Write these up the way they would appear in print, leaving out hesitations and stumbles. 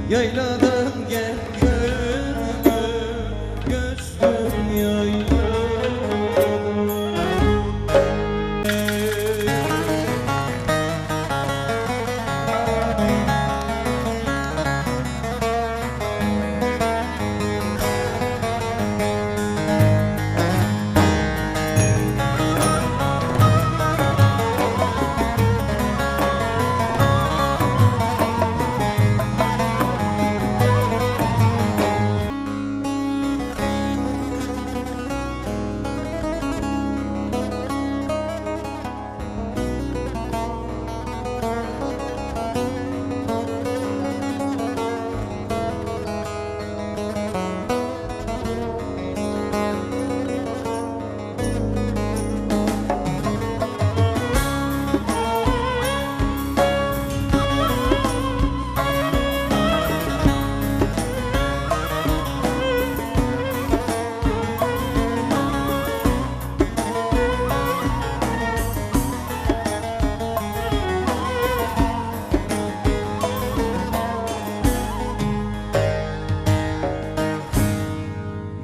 Yayladan gel gönlüm, gözlüm yayladan.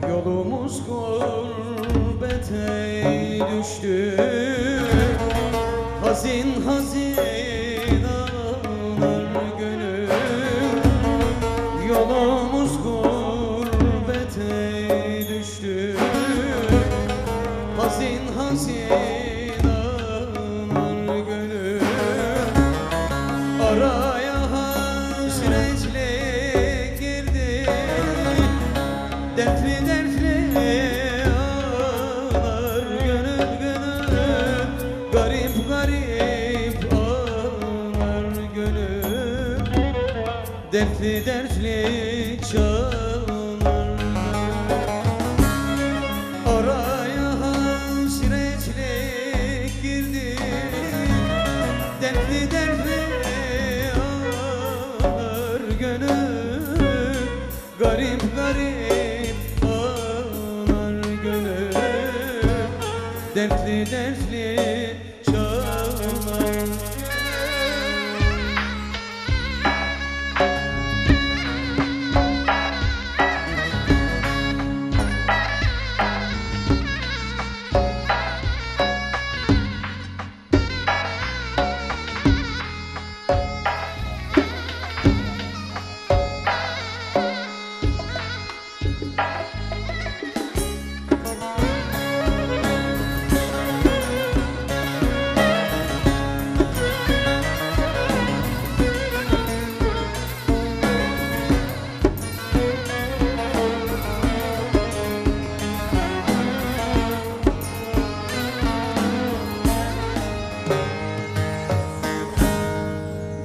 Yolumuz gurbete düştü, hazin hazin ağlar gönül. Yolumuz gurbete düştü, hazin hazin ağlar gönül. Araya hasretle girdi, dertli dertli ağlar gönül gönül. Garip garip ağlar gönül, dertli dertli çağlar. Araya hasretle girdi, dertli dertli ağlar gönül. Garip garip ağlar gönül, dertli dertli çağlar.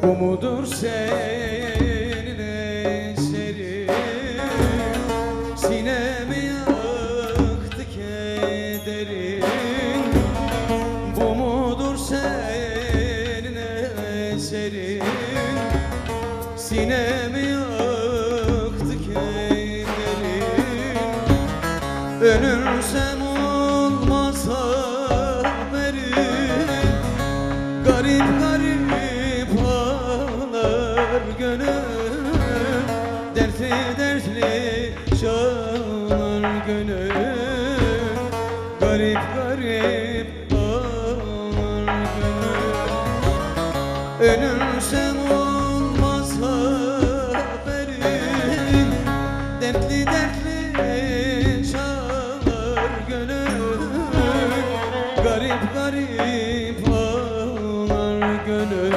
Bu mudur senin eserin, sinemi yaktı kederin. Bu mudur senin eserin, sinemi yaktı kederin. Ölürsem olmaz haberin, garip garip gönül, dertli dertli çağlar gönül. Garip garip ağlar gönül. Ölürsem olmaz haberin, dertli dertli çağlar gönül. Garip garip ağlar gönül,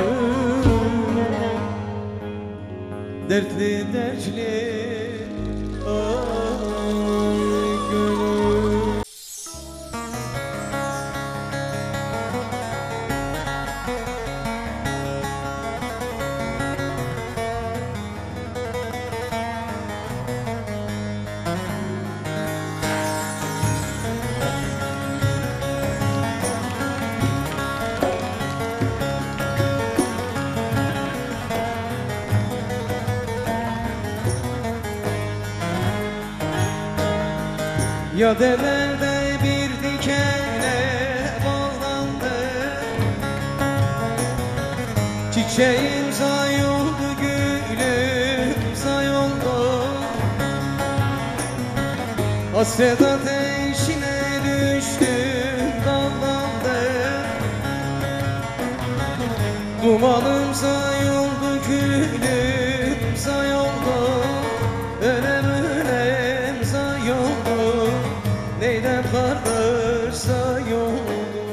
dertli dertli ağlar gönül. Ya delerde bir dikene bağlandım, çiçeğim say oldu gülüm say Hasret ateşine düştüm, dallandım. Dumanım sayoldu, külüm sayoldu. Ölem sayoldu, neyden kardeş sayoldu.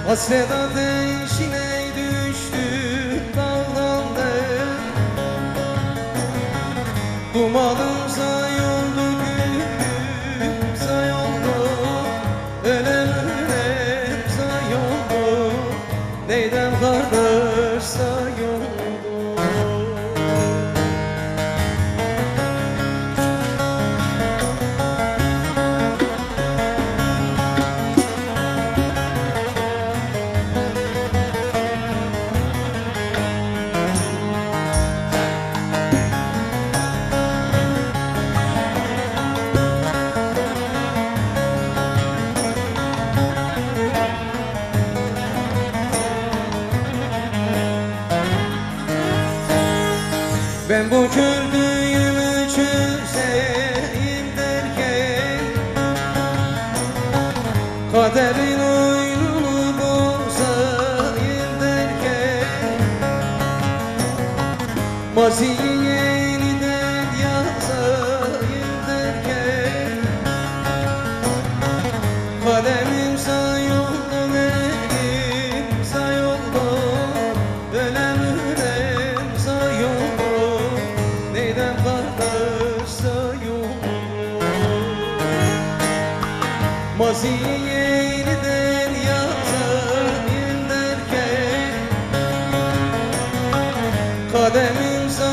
Hasret ateşine düştüm, dallandım. Dumanım sayoldu, gülüm sayoldu. Ölem sayoldu, neyden kardeş sayoldu. Ben bu kördüğümü çözeyim derken kaderin oyununu bozayım derken maziyi yeniden yazayım derken kalemim sayoldu, elim sayoldu. Ölem sayoldu, neyden kardeş sayoldu. Maziyi yeniden yazayım derken kalemim sayoldu.